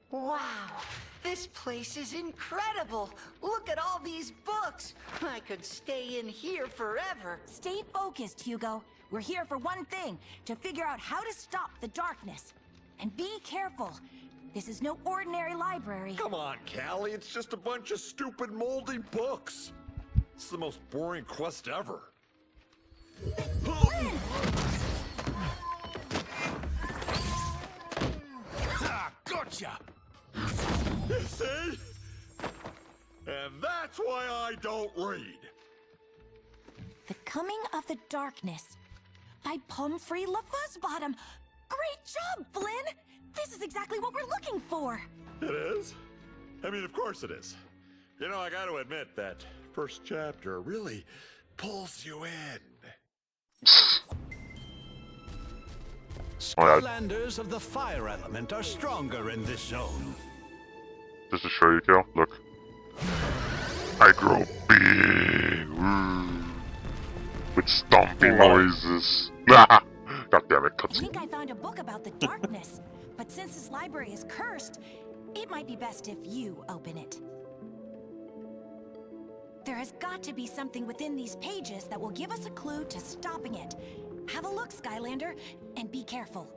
Wow, this place is incredible. Look at all these books. I could stay in here forever. Stay focused, Hugo. We're here for one thing, to figure out how to stop the darkness. And be careful. This is no ordinary library. Come on, Callie, it's just a bunch of stupid, moldy books. It's the most boring quest ever. Ah, gotcha! You see? And that's why I don't read. The Coming of the Darkness by Pumphrey LaFuzzbottom. Great job, Flynn! This is exactly what we're looking for. It is? I mean, of course it is. You know, I gotta admit that first chapter really pulls you in. Skylanders of the fire element are stronger in this zone. Just to show you, Cal, look. I grow big. Woo. With stomping noises. God damn it, I cutscene. think I found a book about the darkness, but since this library is cursed, it might be best if you open it. There has got to be something within these pages that will give us a clue to stopping it. Have a look, Skylander, and be careful.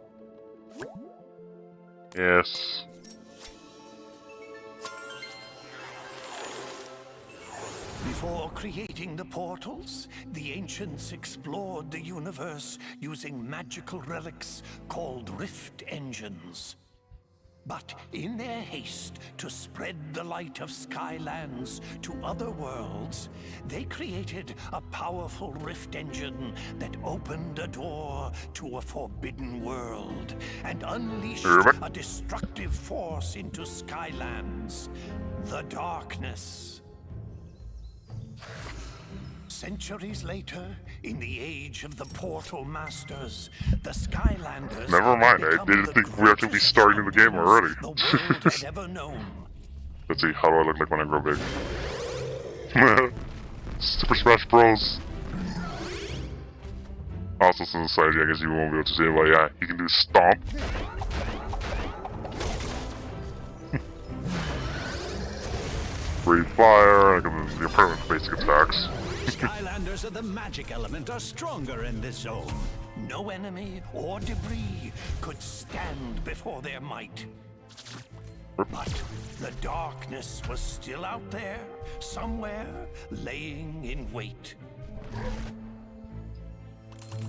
Yes. Before creating the portals, the ancients explored the universe using magical relics called rift engines. But in their haste to spread the light of Skylands to other worlds, they created a powerful rift engine that opened a door to a forbidden world and unleashed a destructive force into Skylands, the darkness. Centuries later, in the age of the Portal Masters, the Skylanders... Never mind, I didn't think we had to be starting the game already. The world had ever known. Let's see, how do I look like when I grow big? Super Smash Bros. Also, some society, I guess you won't be able to see it, but yeah, you can do Stomp. Breathe Fire, I can do the permanent basic attacks. Skylanders of the magic element are stronger in this zone. No enemy or debris could stand before their might. But the darkness was still out there, somewhere, laying in wait.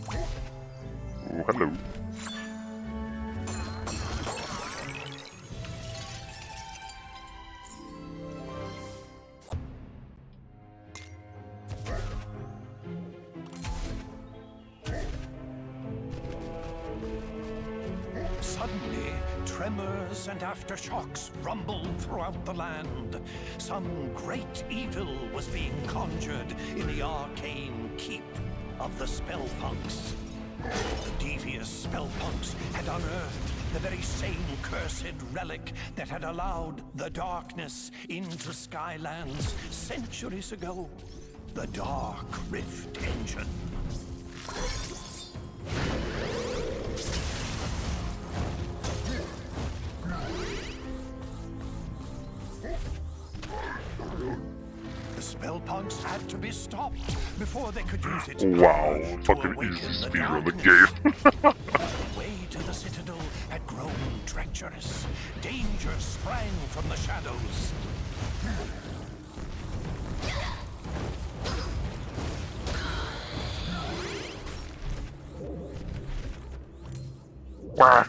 Oh, hello. Suddenly, tremors and aftershocks rumbled throughout the land. Some great evil was being conjured in the arcane keep of the Spellpunks. The devious Spellpunks had unearthed the very same cursed relic that had allowed the darkness into Skylands centuries ago. The Dark Rift Engine. The Spellpunks had to be stopped before they could use its Wow, power to fucking awaken easy the speedrun the darkness. game. The way to the Citadel had grown treacherous. Danger sprang from the shadows. Wah.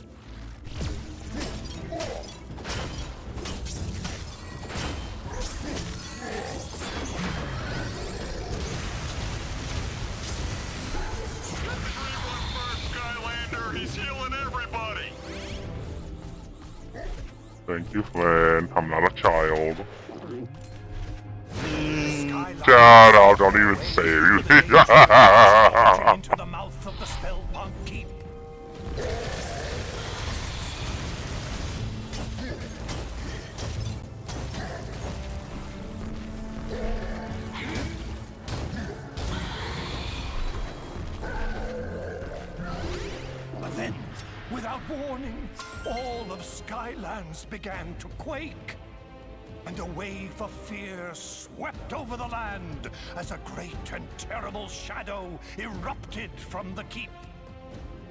Skylander, he's healing everybody. Thank you, Flynn. I'm not a child. Skyline Shut up, don't even say it. into the mouth of the Spellpunk Keep. Without warning, all of Skylands began to quake. And a wave of fear swept over the land as a great and terrible shadow erupted from the keep.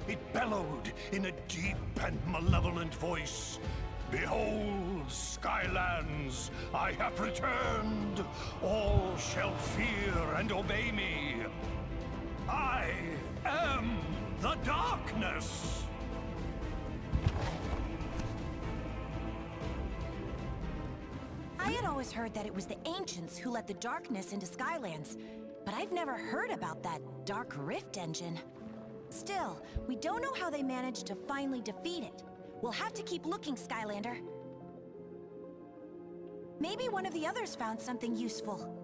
It bellowed in a deep and malevolent voice. Behold, Skylands, I have returned. All shall fear and obey me. I am the darkness. I had always heard that it was the ancients who let the darkness into Skylands, but I've never heard about that Dark Rift engine. Still, we don't know how they managed to finally defeat it. We'll have to keep looking, Skylander. Maybe one of the others found something useful.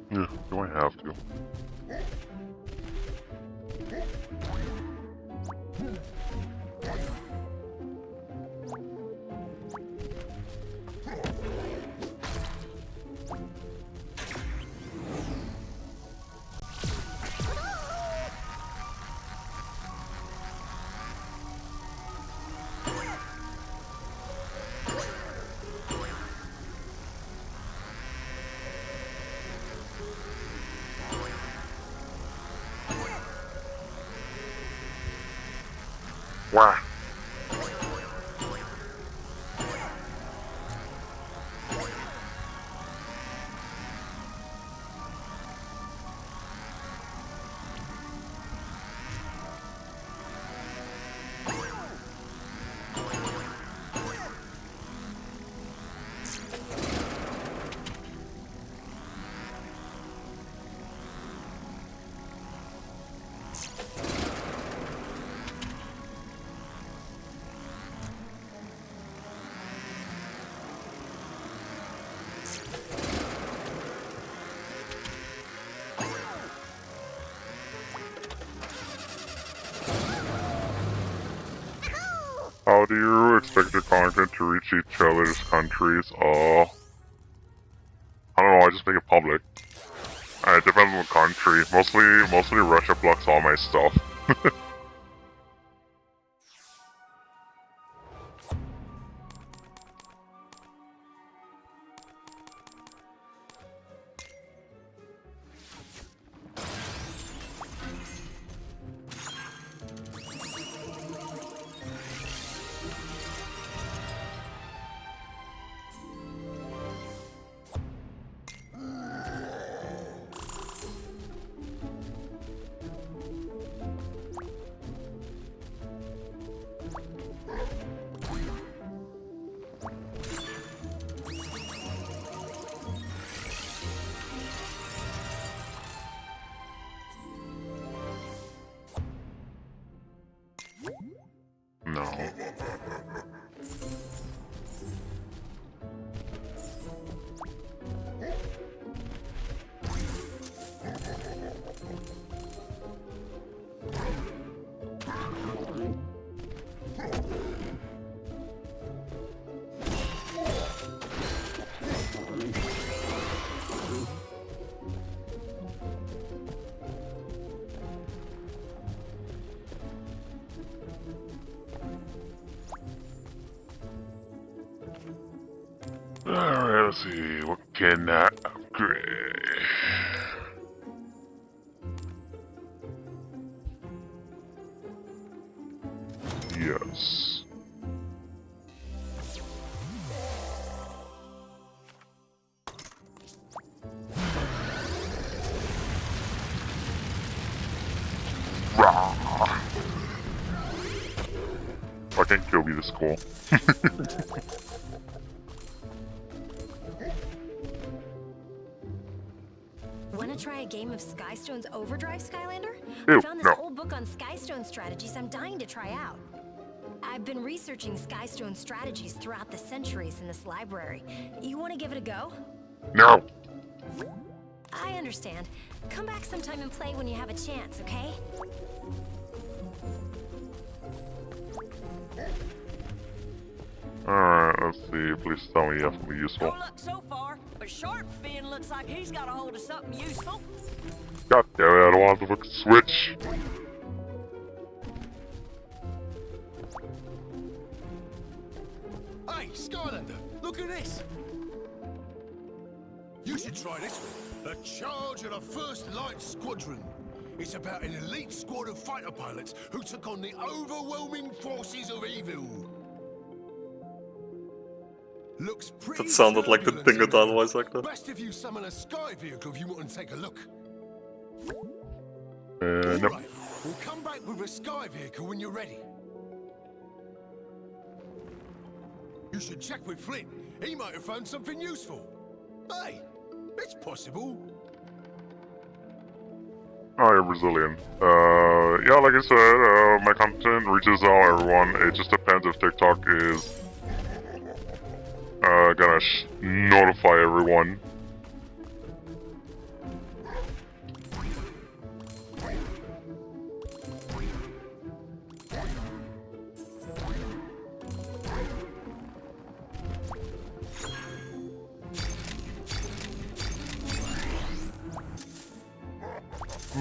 Yeah, do I have to? Wow. How do you expect your content to reach each other's countries? I don't know, I just make it public. It depends on the country. Mostly Russia blocks all my stuff. No. Alright, let's see, what can I upgrade? Yes. Rah! I can kill me this cool. Wanna try a game of Skystone's Overdrive, Skylander? Ew, I found this no. old book on Skystone strategies I'm dying to try out. I've been researching Skystone strategies throughout the centuries in this library. You wanna give it a go? No! I understand. Come back sometime and play when you have a chance, okay? Alright, let's see, please tell me you have something useful. No luck so far, but Sharpfin looks like he's got a hold of something useful. God damn it, I don't want to look switch. Skylander, look at this. You should try this one. A charge of the First Light Squadron. It's about an elite squad of fighter pilots who took on the overwhelming forces of evil. Looks pretty That sounded like the turbulent in Dingodile there. voice actor. Best if you summon a sky vehicle if you want to take a look. Nope. Right, we'll come back with a sky vehicle when you're ready. You should check with Flint. He might have found something useful. Hey, it's possible. Oh, you're Brazilian. Yeah, like I said, my content reaches out everyone. It just depends if TikTok is gonna notify everyone.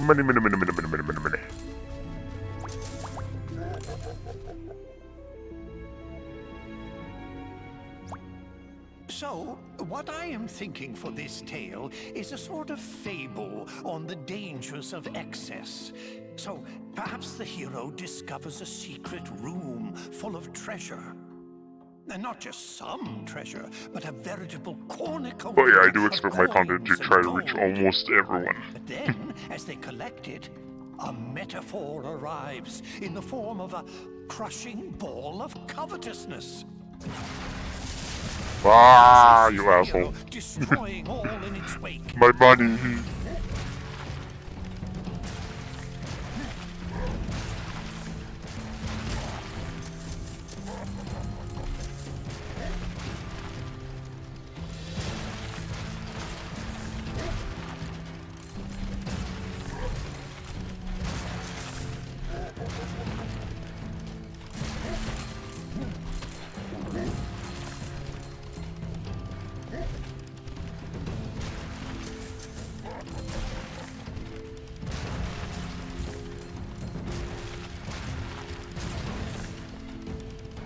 Many. So, what I am thinking for this tale is a sort of fable on the dangers of excess. So, perhaps the hero discovers a secret room full of treasure. And not just some treasure, but a veritable cornucopia. But yeah, I do of expect my content to coins and try to reach gold. almost everyone. But then, as they collect it, a metaphor arrives in the form of a crushing ball of covetousness. Ah, you The hero asshole. destroying all in its wake. My money.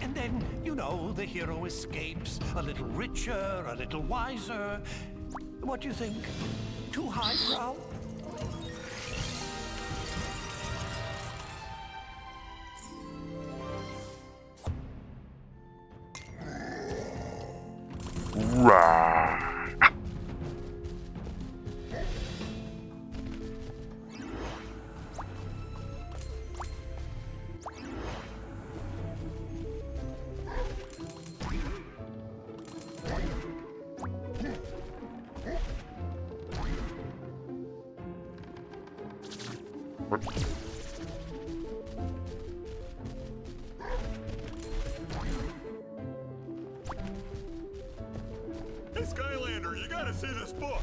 And then, you know, the hero escapes a little richer, a little wiser. What do you think? Too highbrow? Rah. Hey, Skylander, you gotta see this book!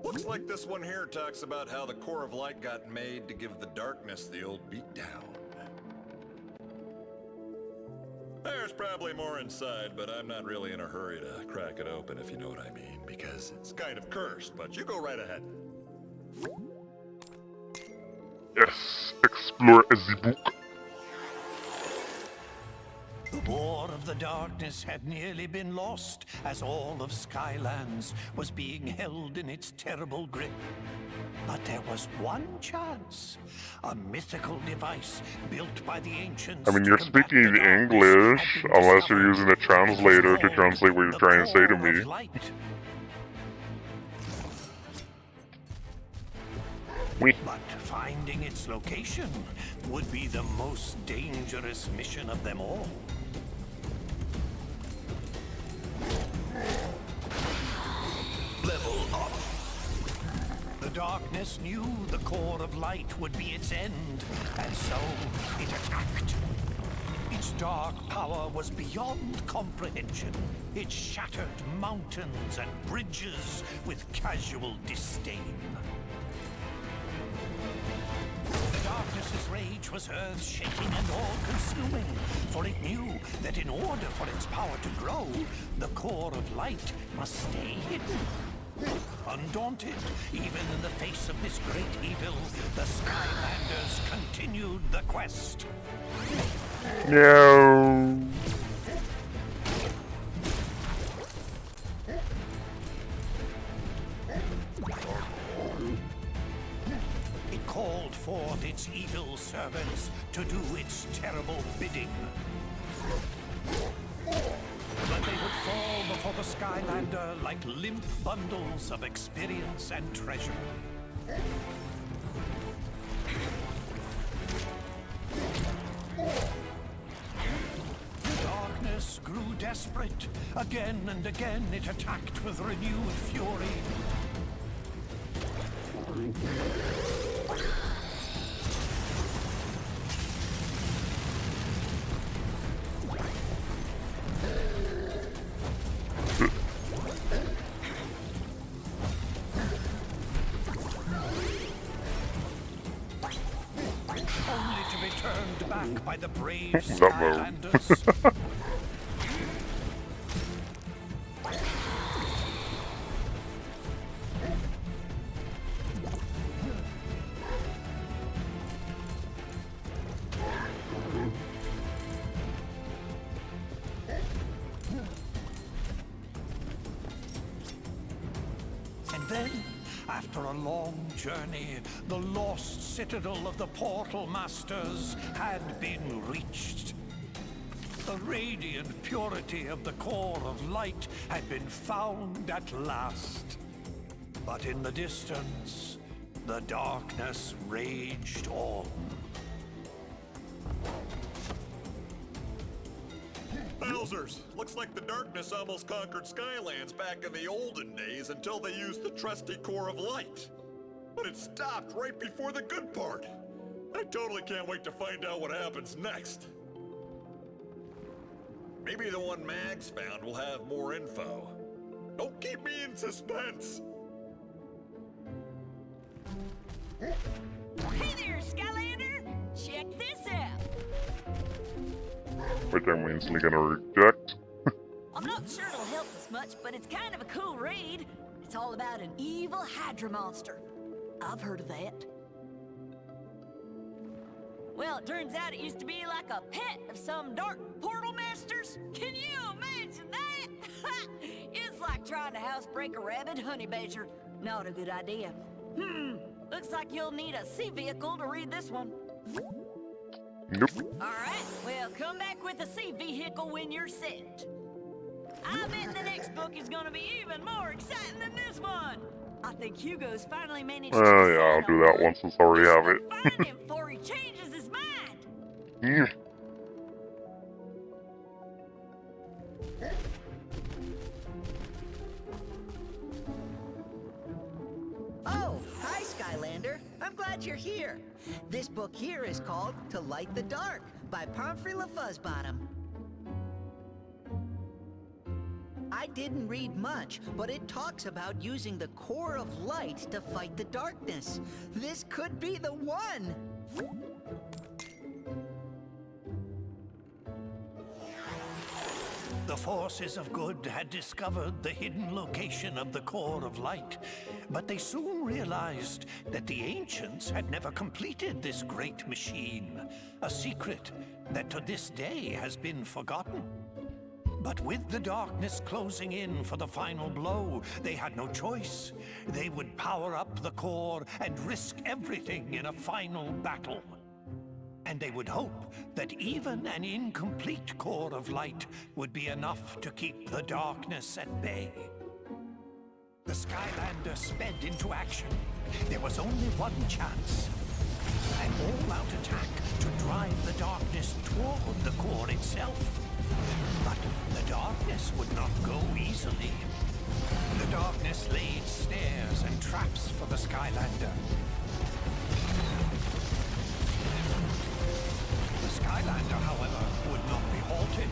Looks like this one here talks about how the Core of Light got made to give the darkness the old beatdown. There's probably more inside, but I'm not really in a hurry to crack it open, if you know what I mean, because it's kind of cursed, but you go right ahead. Yes, explore the book. The War of the Darkness had nearly been lost as all of Skylands was being held in its terrible grip. But there was one chance. A mythical device built by the ancients. I mean, to you're combat speaking the darkness English, had been unless you're discovered. using a translator to It was translate what you're called trying to say to the Core me. of Light. Wait. But finding its location would be the most dangerous mission of them all. Level up. The darkness knew the Core of Light would be its end, and so it attacked. Its dark power was beyond comprehension. It shattered mountains and bridges with casual disdain. The darkness's rage was earth-shaking and all-consuming, for it knew that in order for its power to grow, the Core of Light must stay hidden. Undaunted, even in the face of this great evil, the Skylanders continued the quest. No. It called forth its evil servants to do its terrible bidding. But they would fall before the Skylander like limp bundles of experience and treasure. The darkness grew desperate. Again and again it attacked with renewed fury. Only to be turned back by the brave Skylanders. And then, after a long journey, the lost citadel of the Portal Masters had been reached. The radiant purity of the core of light had been found at last. But in the distance, the darkness raged on. Bowsers! Looks like the darkness almost conquered Skylands back in the olden days until they used the trusty core of light. But it stopped right before the good part. I totally can't wait to find out what happens next. Maybe the one Mags found will have more info. Don't keep me in suspense! Hey there, Skylander! Check this out! Which I'm instantly gonna reject. I'm not sure it'll help us much, but it's kind of a cool read. It's all about an evil Hydra monster. I've heard of that. Well, it turns out it used to be like a pet of some dark portal masters. Can you imagine that? It's like trying to housebreak a rabid honey badger. Not a good idea. Looks like you'll need a sea vehicle to read this one. Nope. Alright, well, come back with a sea vehicle when you're set. I bet the next book is gonna be even more exciting than this one. I think Hugo's finally managed to Yeah, I'll do that one since I already have it. Find him before he changes his mind. Yeah. Oh, hi, Skylander. I'm glad you're here. This book here is called To Light the Dark by Pomfrey LaFuzzbottom. I didn't read much, but it talks about using the core of light to fight the darkness. This could be the one! The forces of good had discovered the hidden location of the core of light, but they soon realized that the ancients had never completed this great machine, a secret that to this day has been forgotten. But with the darkness closing in for the final blow, they had no choice. They would power up the core and risk everything in a final battle. And they would hope that even an incomplete core of light would be enough to keep the darkness at bay. The Skylander sped into action. There was only one chance. An all-out attack to drive the darkness toward the core itself. But the darkness would not go easily. The darkness laid snares and traps for the Skylander. The Skylander, however, would not be halted.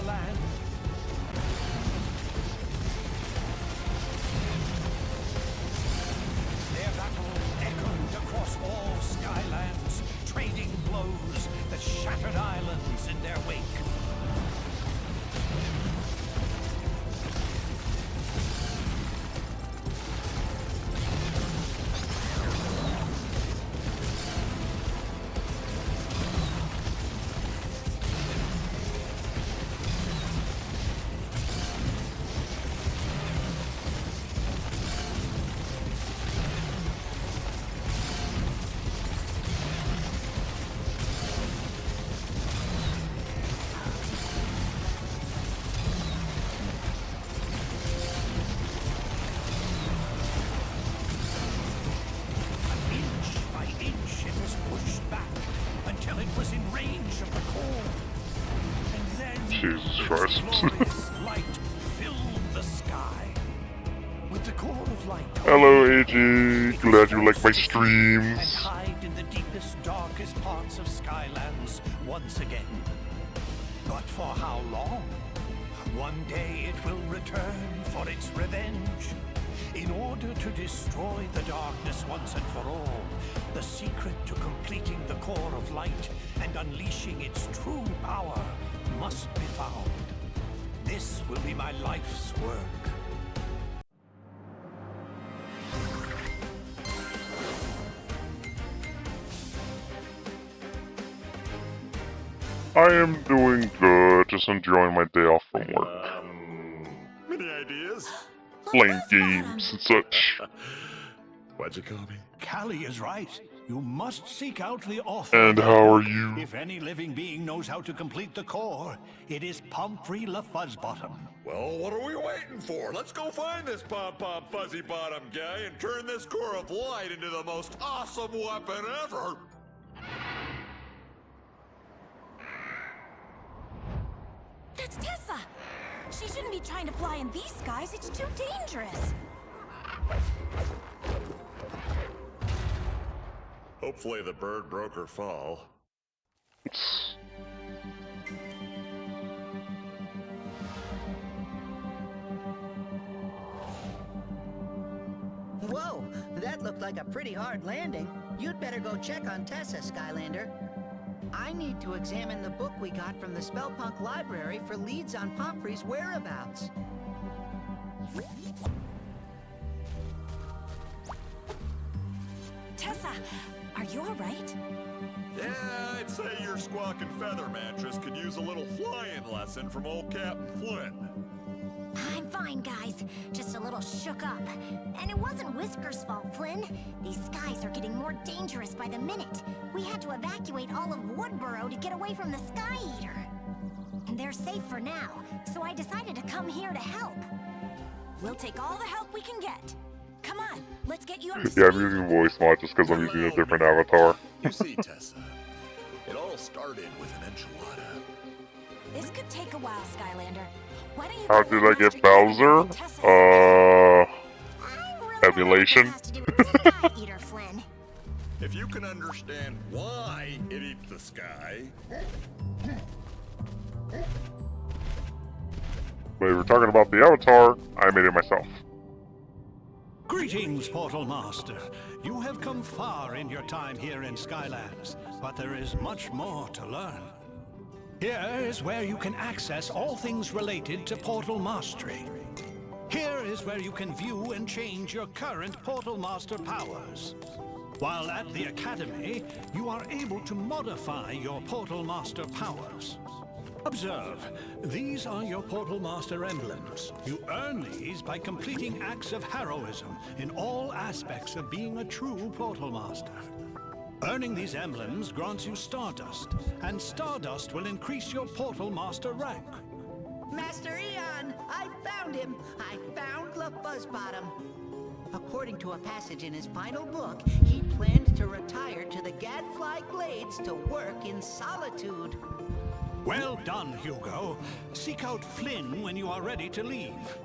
land. Their battle echoed across all Skylands, trading blows that shattered islands in their wake. Jesus Christ. Light filled the sky. With the core of light. Hello, AG. Glad you like my And streams. hide in the deepest, darkest parts of Skylands once again. But for how long? One day it will return for its revenge. In order to destroy the darkness once and for all, the secret to completing the core of light and unleashing its true power must be found. This will be my life's work. I am doing good, just enjoying my day off from work. Any ideas? Playing games and such. What'd you call me? Callie is right. You must seek out the author. And how are you? If any living being knows how to complete the core, it is Pomfrey LaFuzzbottom. Well, what are we waiting for? Let's go find this pom-pom fuzzy bottom guy and turn this core of light into the most awesome weapon ever. That's Tessa! She shouldn't be trying to fly in these skies, it's too dangerous. Hopefully the bird broke her fall. Whoa, that looked like a pretty hard landing. You'd better go check on Tessa, Skylander. I need to examine the book we got from the Spellpunk library for leads on Pomfrey's whereabouts. Tessa, are you alright? Yeah, I'd say your squawking feather mattress could use a little flying lesson from old Captain Flynn. I'm fine, guys. Just a little shook up. And it wasn't Whisker's fault, Flynn. These skies are getting more dangerous by the minute. We had to evacuate all of Woodboro to get away from the Sky Eater. And they're safe for now, so I decided to come here to help. We'll take all the help we can get. Come on, let's get you up to Yeah, I'm speed. using voice mod just because I'm using a different avatar. You see, Tessa, it all started with an enchilada. This could take a while, Skylander. Why don't you How go did with I get Master Ian Bowser? and Tessa is okay? I really Emulation? wonder what this has to do with the Sky Eater, Flynn. If you can understand why it eats the sky, But if we're talking about the avatar, I made it myself. Greetings, Portal Master. You have come far in your time here in Skylands, but there is much more to learn. Here is where you can access all things related to Portal Mastery. Here is where you can view and change your current Portal Master powers. While at the Academy, you are able to modify your Portal Master powers. Observe, these are your Portal Master emblems. You earn these by completing acts of heroism in all aspects of being a true Portal Master. Earning these emblems grants you Stardust, and Stardust will increase your Portal Master rank. Master Eon, I found him! I found LaFuzzbottom. According to a passage in his final book, he planned to retire to the Gadfly Glades to work in solitude. Well done, Hugo. Seek out Flynn when you are ready to leave.